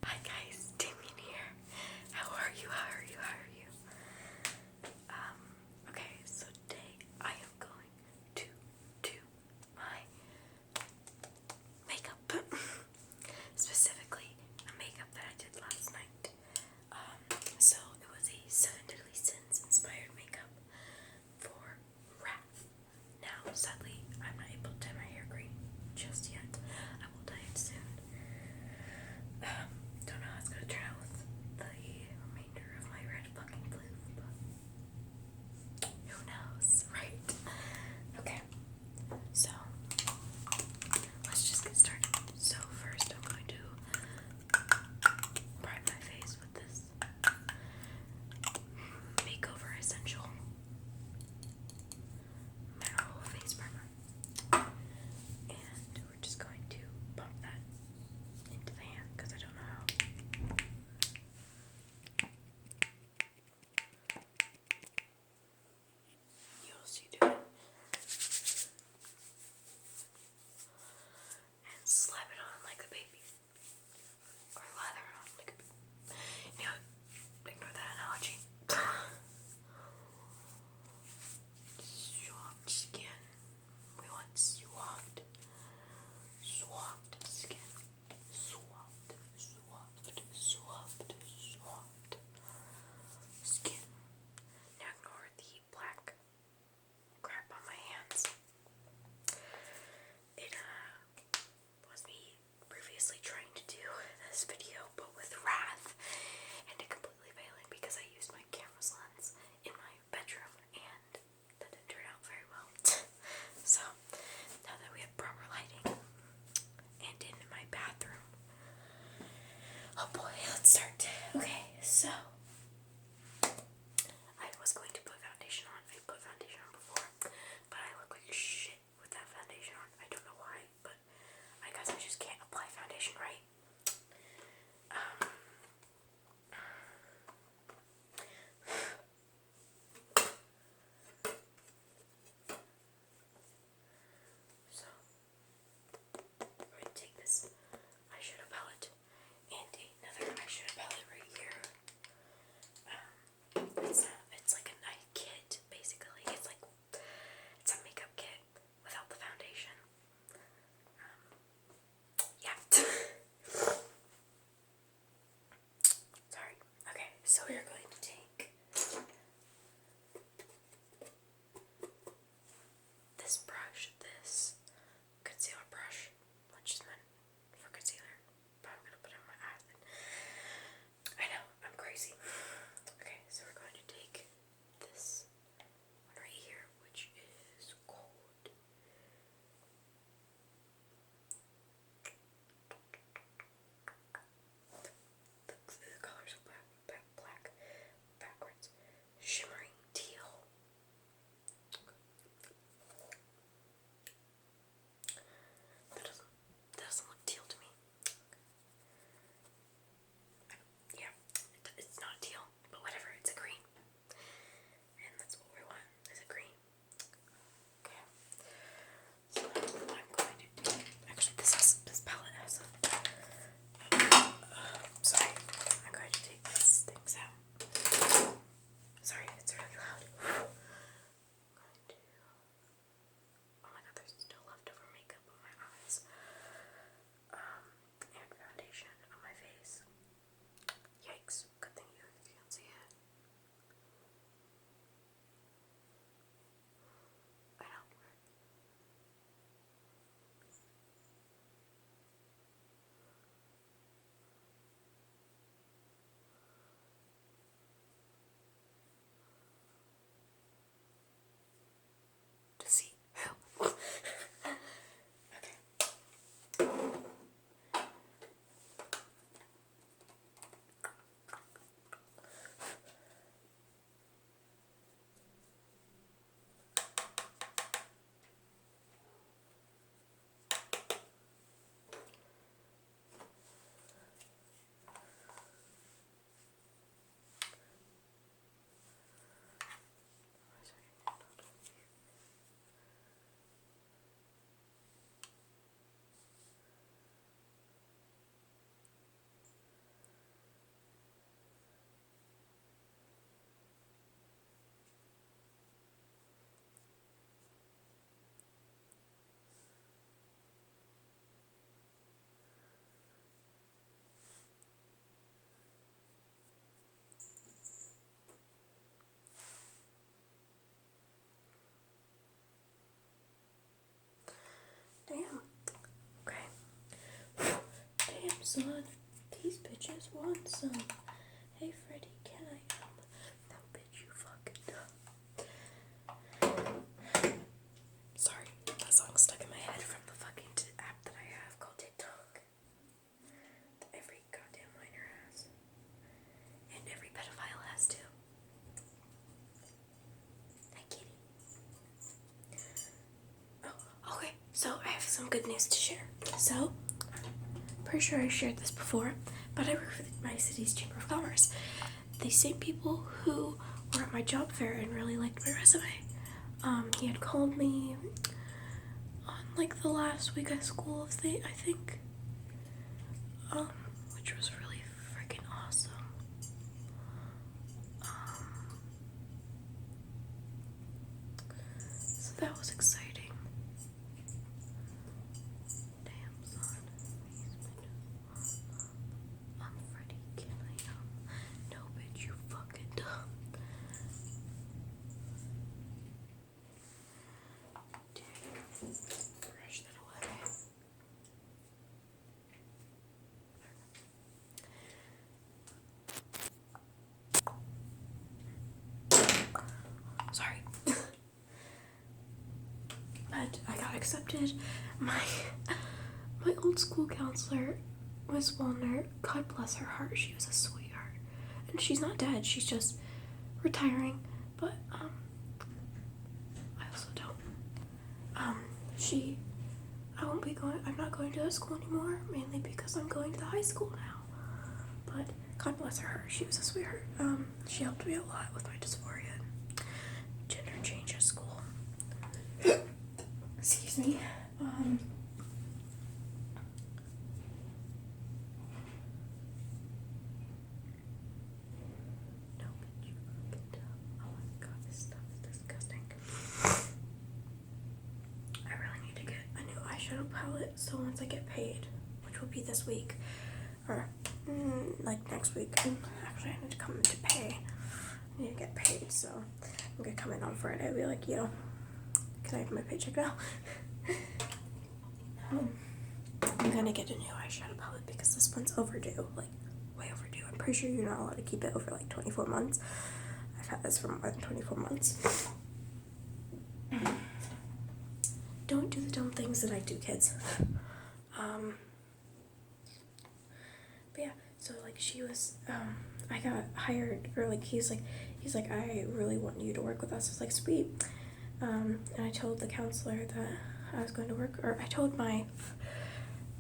Hi guys, Damian here. How are you? Okay, so today I am going to do my makeup. Specifically, a makeup that I did last night. So it was a 7 Deadly Sins inspired makeup for Wrath. Now, sadly, I'm not able to dye my hair green just yet. I will dye it soon. Don't know how it's gonna turn out with the remainder of my red fucking blue, but who knows, right? Okay, so let's just get started. So first I'm going to prime my face with this Makeover Essential Mineral Face Primer. And we're just going to bump that into the hand because I don't know how. You'll see do it. And slap it on like a baby. Or lather it on like a baby. You know, ignore that analogy. Soft skin. We want soft skin. Soft skin. Now ignore the black crap on my hands. It was me previously trying to do this video but with Wrath and it completely failing because I used my camera's lens in my bedroom and that didn't turn out very well. So now that we have proper lighting and in my bathroom, oh boy, let's start. Okay, so I was going to put foundation on. I put foundation on before, but I look like shit with that foundation on. I don't know why, but I guess I just can't apply foundation right. So I'm going to take this eyeshadow palette and another eyeshadow palette right here. It's like a night kit, basically. It's a makeup kit without the foundation. Yeah. Sorry. Okay, so we're going to take this brush, this concealer brush, which is meant for concealer, but I'm gonna put it on my eyes. I know, I'm crazy. Okay, so we're going to take this one right here, which is called the color's black. son. These bitches want some. Hey, Freddy, can I no, bitch, you fucking dumb. Sorry, that song's stuck in my head from the fucking app that I have called TikTok. That every goddamn minor has. And every pedophile has too. Hi, kitty. Oh, okay, so I have some good news to share. So, pretty sure I shared this before, but I work for my city's Chamber of Commerce. The same people who were at my job fair and really liked my resume. He had called me on like the last week of school, I think, which was really freaking awesome. So that was exciting. Damn, son. I'm Freddy, can I no, bitch, you fucking dumb. Brush that away. Sorry. But I got accepted. My old school counselor, Miss Wallner, God bless her heart, she was a sweetheart. And she's not dead, she's just retiring. But I also don't. I'm not going to that school anymore, mainly because I'm going to the high school now. But God bless her heart, she was a sweetheart. She helped me a lot with my dysphoria and gender change at school. Excuse me. No, but you fucking dumb. Oh my god, this stuff is disgusting. I really need to get a new eyeshadow palette, so once I get paid, which will be this week, or like next week, actually I need to come in to pay. I need to get paid, so I'm gonna come in on Friday and be like, can I have my paycheck now? I'm gonna get a new eyeshadow palette because this one's overdue, like way overdue. I'm pretty sure you're not allowed to keep it over like 24 months. I've had this for more than 24 months. Don't do the dumb things that I do, kids. But yeah, so like she was, I got hired, or like he's like, I really want you to work with us. I was like, sweet. And I told the counselor that I was going to work, or I told my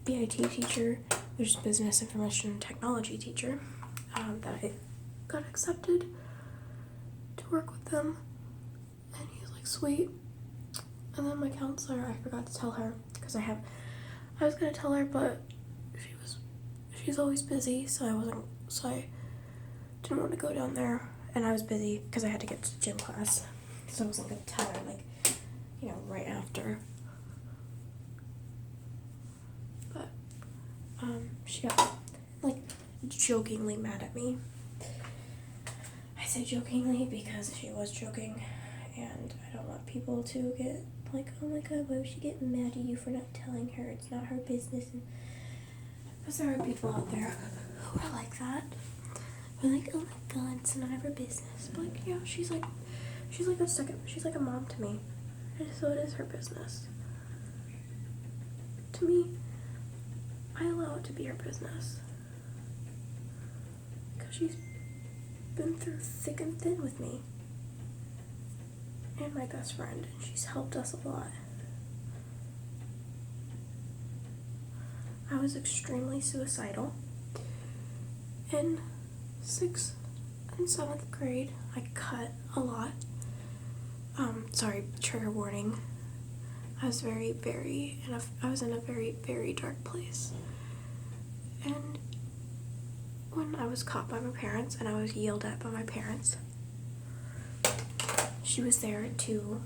BIT teacher, there's business information and technology teacher, that I got accepted to work with them. And he was like, sweet. And then my counselor, I forgot to tell her, because I was going to tell her, but she's always busy, so I didn't want to go down there, and I was busy because I had to get to gym class, so I wasn't going to tell her, like, right after. But, she got, like, jokingly mad at me. I say jokingly because she was joking, and I don't want people to get like, oh my god, why was she getting mad at you for not telling her? It's not her business. Because there are people out there who are like that. They're like, oh my god, it's none of her business. But like, yeah, she's like a mom to me. And so it is her business. To me, I allow it to be her business. Because she's been through thick and thin with me. And my best friend, and she's helped us a lot. I was extremely suicidal. In 6th and 7th grade, I cut a lot. Sorry, trigger warning. I was I was in a very, very dark place. And when I was caught by my parents and I was yelled at by my parents, she was there to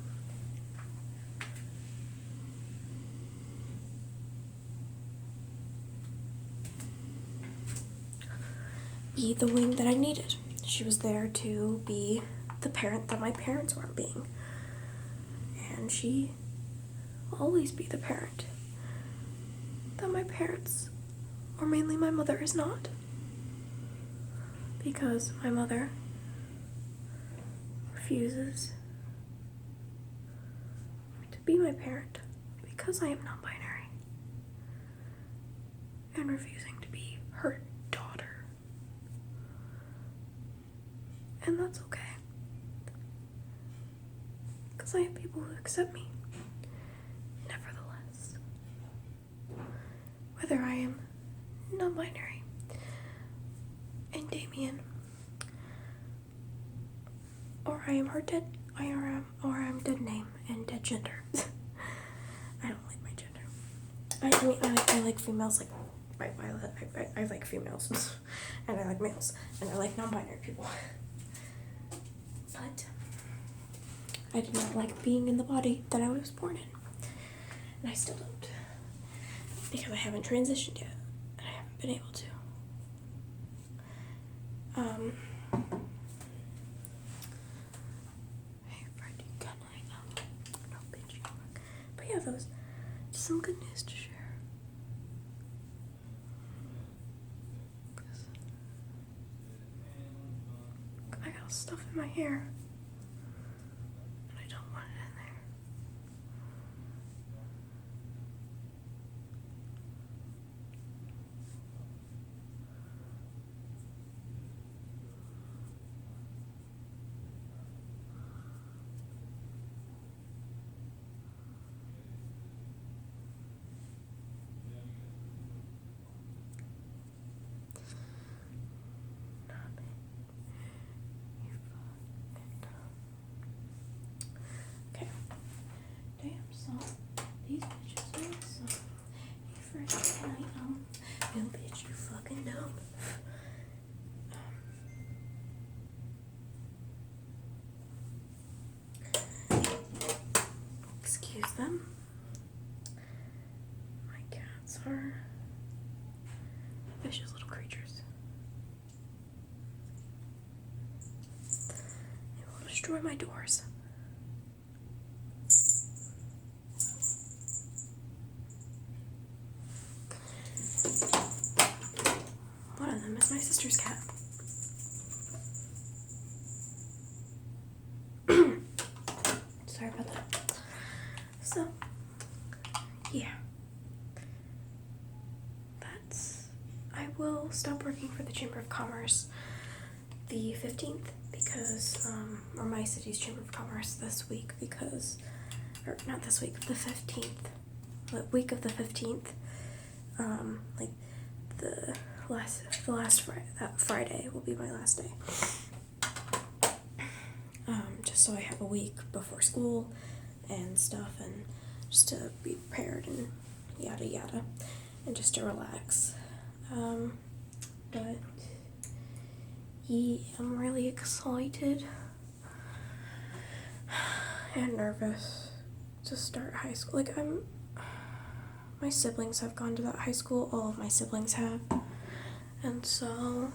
be the wing that I needed. She was there to be the parent that my parents weren't being. And she will always be the parent that my parents or mainly my mother is not. Because my mother refuses to be my parent because I am non-binary and refusing to be her daughter. And that's okay. Because I have people who accept me. Nevertheless, whether I am non-binary and Damian, or I am her dead, or I'm dead name and dead gender. I don't like my gender. I mean, I like females. Like I like females, and I like males, and I like non-binary people. But I did not like being in the body that I was born in, and I still don't, because I haven't transitioned yet, and I haven't been able to. Hey Freddie, can I no bitch. But yeah, that was just some good news to share. I got stuff in my hair, and I don't want it in there. Okay. Damn, son. These bitches are awesome. Hey, first, can I, no, bitch, you fucking dumb. Excuse them. My cats are vicious little creatures. They will destroy my doors. One of them is my sister's cat. Sorry about that. So, yeah. I will stop working for the Chamber of Commerce the 15th because, or my city's Chamber of Commerce this week because, or not this week, the 15th, the week of the 15th, like the last Friday, that Friday will be my last day. Just so I have a week before school and stuff, and just to be prepared and yada yada, and just to relax. But yeah, I'm really excited and nervous to start high school. Like, my siblings have gone to that high school, all of my siblings have, and so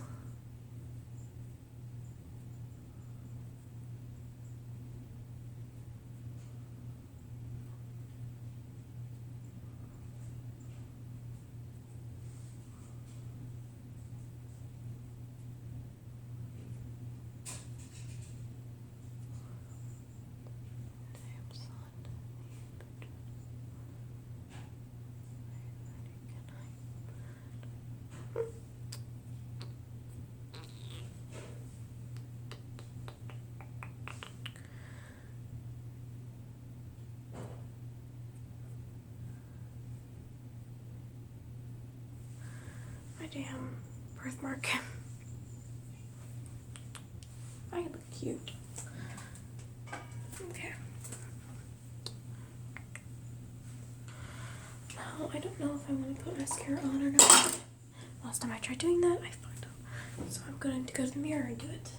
my damn birthmark. I look cute. Okay. Now, I don't know if I'm going to put mascara on or not. Last time I tried doing that, I fucked up. So I'm going to go to the mirror and do it.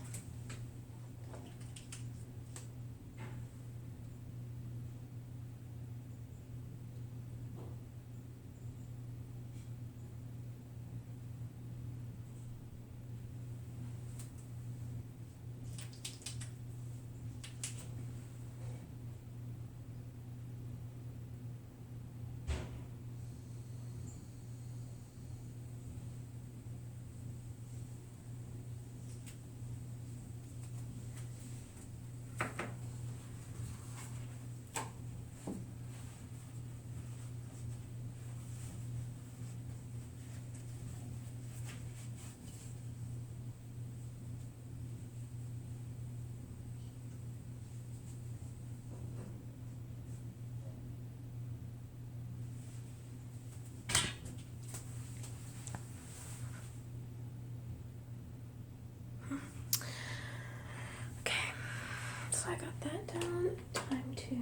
I got that down. Time to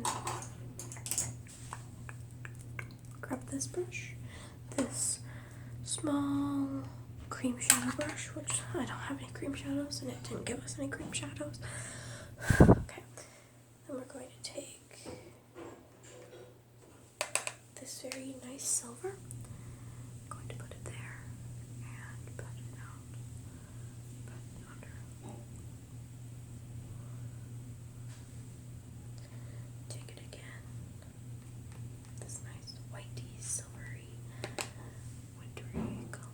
grab this brush. This small cream shadow brush, which I don't have any cream shadows, and it didn't give us any cream shadows. Okay, then we're going to take this very nice silver. I'm going to put it there and put it out. Put it under. Take it again. This nice whitey, silvery, wintry color.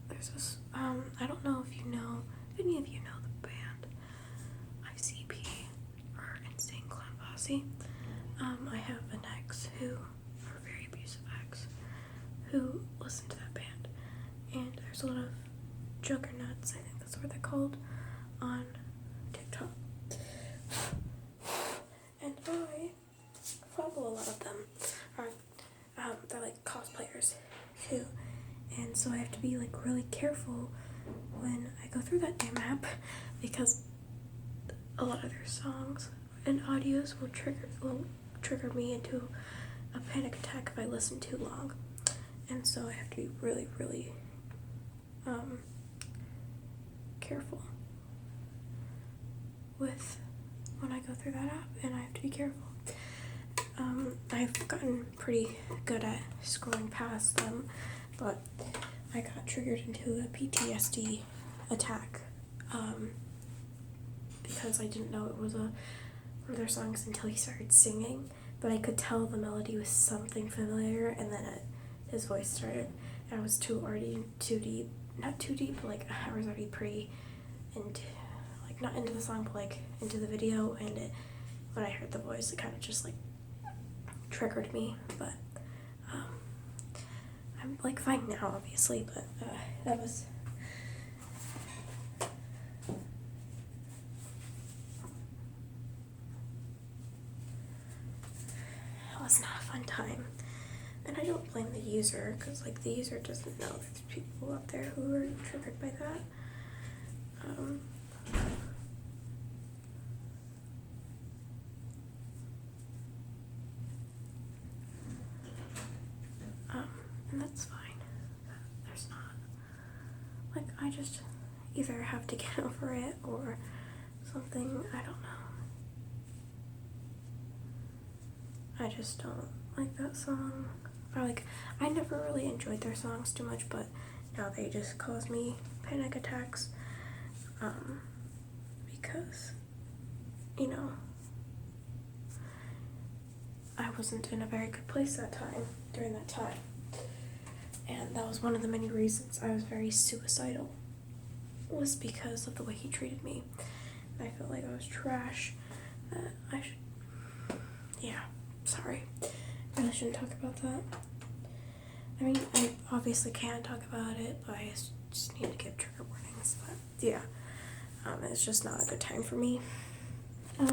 There's this, I don't know if you know, if any of you know the band ICP or Insane Clown Posse. I have an ex who, or a very abusive ex, who listened to that band, and there's a lot of juggernauts, I think that's what they're called, on TikTok. And I follow a lot of them, or they're like cosplayers too, and so I have to be like really careful when I go through that damn app, because a lot of their songs and audios will trigger me into a panic attack if I listen too long, and so I have to be really, really careful with when I go through that app, and I have to be careful. I've gotten pretty good at scrolling past them, but I got triggered into a PTSD attack because I didn't know it was one of their songs until he started singing, but I could tell the melody was something familiar, and then his voice started, and I was not too deep, but like I was already pretty into, like not into the song, but like into the video, and when I heard the voice, it kind of just like triggered me, but I'm like fine now, obviously, but that was not a fun time, and I don't blame the user, because like the user doesn't know there's people out there who are triggered by that. And that's fine. There's not, like, I just either have to get over it or something, I don't know. I just don't like that song. Or like, I never really enjoyed their songs too much, but now they just cause me panic attacks, because, you know, I wasn't in a very good place during that time. And that was one of the many reasons I was very suicidal, was because of the way he treated me. I felt like I was trash. Sorry. I really shouldn't talk about that. I mean, I obviously can talk about it, but I just need to give trigger warnings. But yeah, it's just not a good time for me. I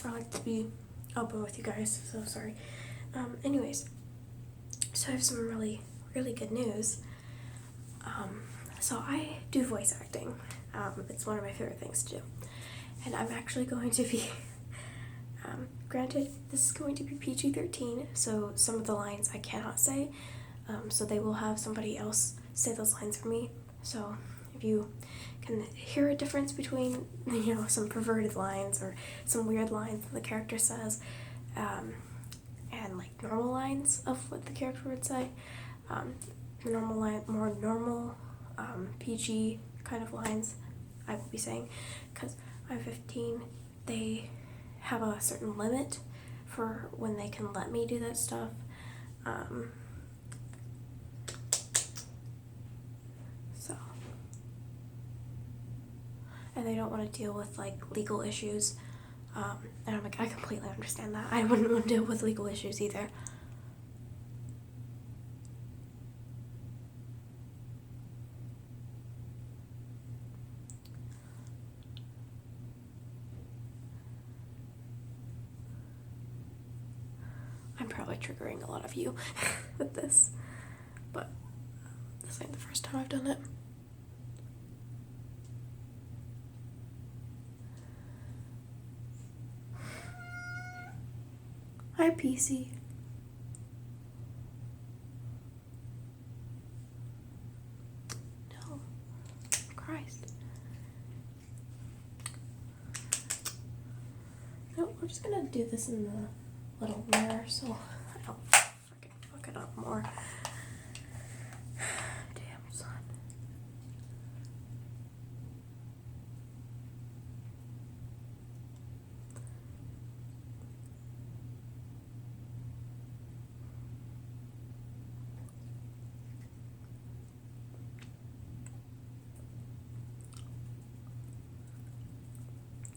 like to be open with you guys, so sorry. Anyways, so I have some really, really good news. So I do voice acting. It's one of my favorite things to do. And I'm actually going to be, granted, this is going to be PG-13, so some of the lines I cannot say, so they will have somebody else say those lines for me. So if you can hear a difference between, some perverted lines or some weird lines that the character says, and like normal lines of what the character would say, the normal line, more normal, PG kind of lines I will be saying, because I'm 15, they have a certain limit for when they can let me do that stuff. And they don't want to deal with like legal issues. And I'm like, I completely understand that. I wouldn't want to deal with legal issues either. I'm probably triggering a lot of you with this, but this ain't the first time I've done it. Hi, PC. No. Christ. No, we're just gonna do this in the little mirror so I don't freaking fuck it up more. Damn, son.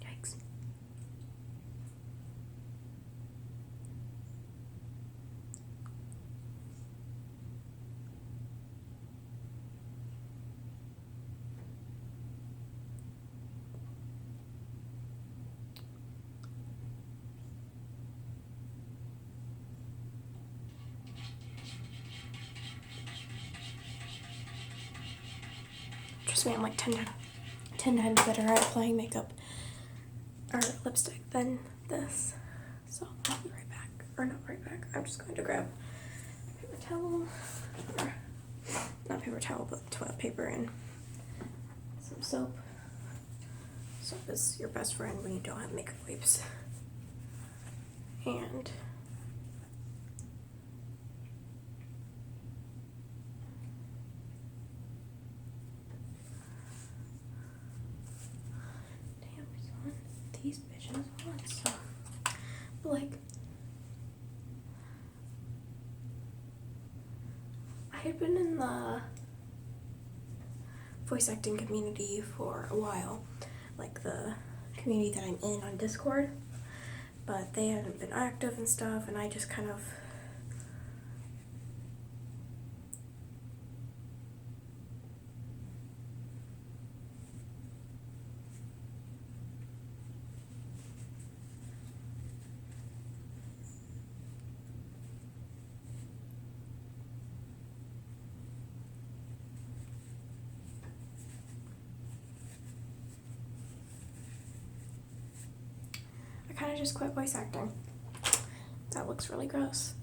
Yikes. Trust me, I'm like 10 times better at applying makeup or lipstick than this. So I'll be right back. Or not right back. I'm just going to grab a paper towel. Or not paper towel, but toilet paper and some soap. Soap is your best friend when you don't have makeup wipes. And these bitches want some. But like, I had been in the voice acting community for a while, like the community that I'm in on Discord, but they hadn't been active and stuff, and I just kind of just quit voice acting. That looks really gross.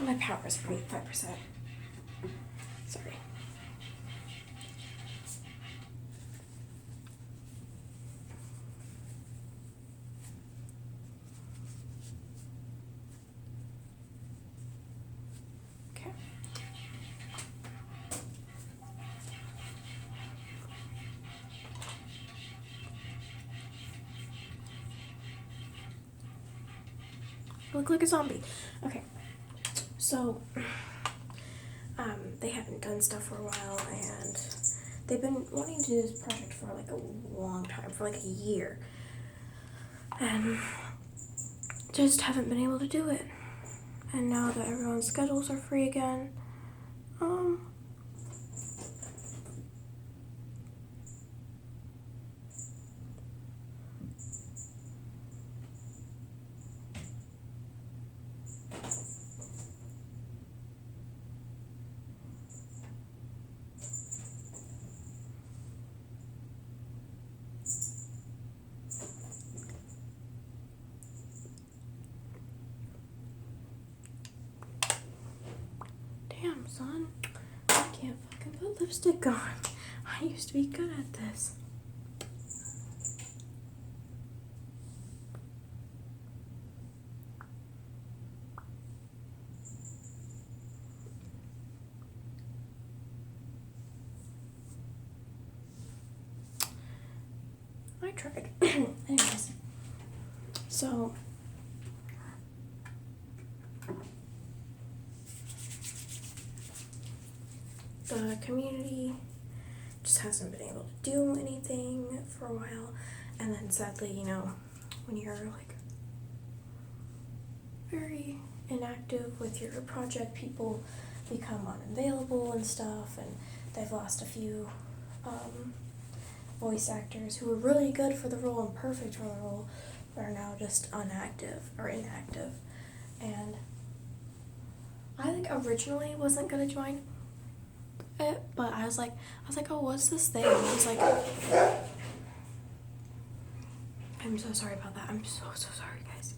My power is 45%. Sorry. Okay. I look like a zombie. Okay. So, they haven't done stuff for a while, and they've been wanting to do this project for like a long time, for like a year, and just haven't been able to do it. And now that everyone's schedules are free again, damn, son, I can't fucking put lipstick on. I used to be good at this. I tried. Anyways, so the community just hasn't been able to do anything for a while, and then sadly, you know, when you're like very inactive with your project, people become unavailable and stuff, and they've lost a few voice actors who were really good for the role and perfect for the role, but are now just inactive. and I like originally wasn't gonna join it, but I was like, oh, what's this thing? I was like, I'm so sorry about that. I'm so sorry, guys.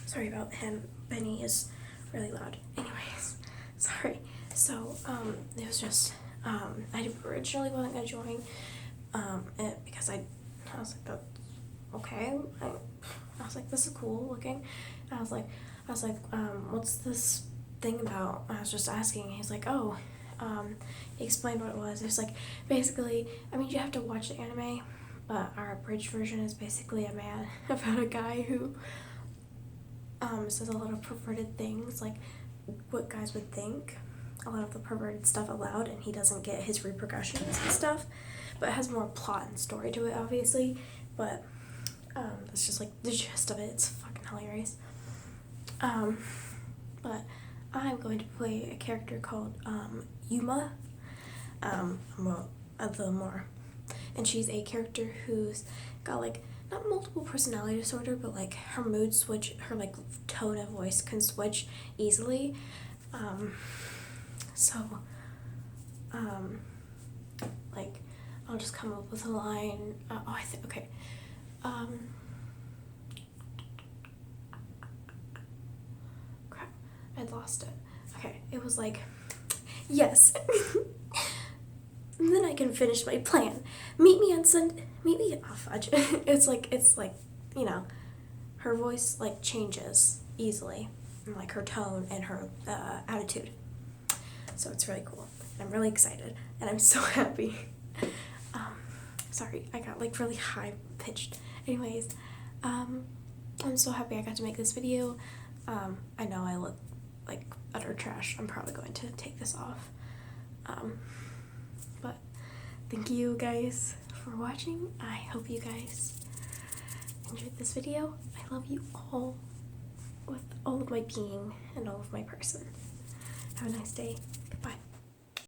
Sorry about him. Benny is really loud. Anyways, sorry. So, it was just, I originally wasn't gonna join, it because I was like, that's okay. I was like, this is cool looking. And I was like, what's this thing about? I was just asking. He's like, oh, he explained what it was. It's like, basically, I mean, you have to watch the anime, but our abridged version is basically about a guy who, says a lot of perverted things, like what guys would think, a lot of the perverted stuff aloud, and he doesn't get his repercussions and stuff, but it has more plot and story to it, obviously, but, that's just like the gist of it. It's fucking hilarious. But I'm going to play a character called, Yuma, well, a little more, and she's a character who's got, like, not multiple personality disorder, but, like, her mood switch, her, like, tone of voice can switch easily, so, like, I'll just come up with a line, okay, crap, I'd lost it. Okay, it was like, yes. And then I can finish my plan. Meet me, oh fudge. It's like, you know, her voice, like, changes easily, and, like, her tone and her, attitude. So it's really cool. I'm really excited, and I'm so happy. Sorry, I got, like, really high pitched. Anyways, I'm so happy I got to make this video. I know I look like utter trash. I'm probably going to take this off. But thank you guys for watching. I hope you guys enjoyed this video. I love you all with all of my being and all of my person. Have a nice day.